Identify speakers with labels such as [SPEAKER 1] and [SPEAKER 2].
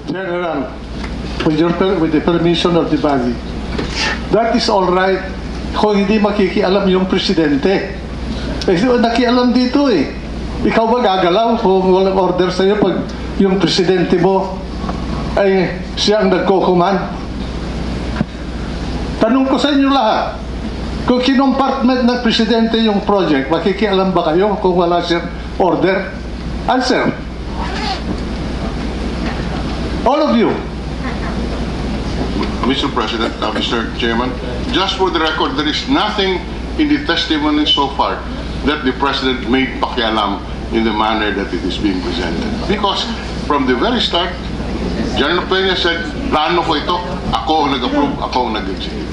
[SPEAKER 1] General, with the permission of the body, that is all right kung hindi makikialam yung presidente. Eh, nakialam dito eh. Ikaw ba gagalaw kung walang order sa'yo pag yung presidente mo ay siyang nagko-command? Tanong ko sa inyo lahat, kung kinompartment ng presidente yung project, makikialam ba kayo kung wala siyang order? Answer. All of you.
[SPEAKER 2] Mr. President, Mr. Chairman, just for the record, there is nothing in the testimony so far that the President made pakialam in the manner that it is being presented. Because from the very start, General Peña said, plano ko ito, ako ang nag-approve, ako ang nag-execute.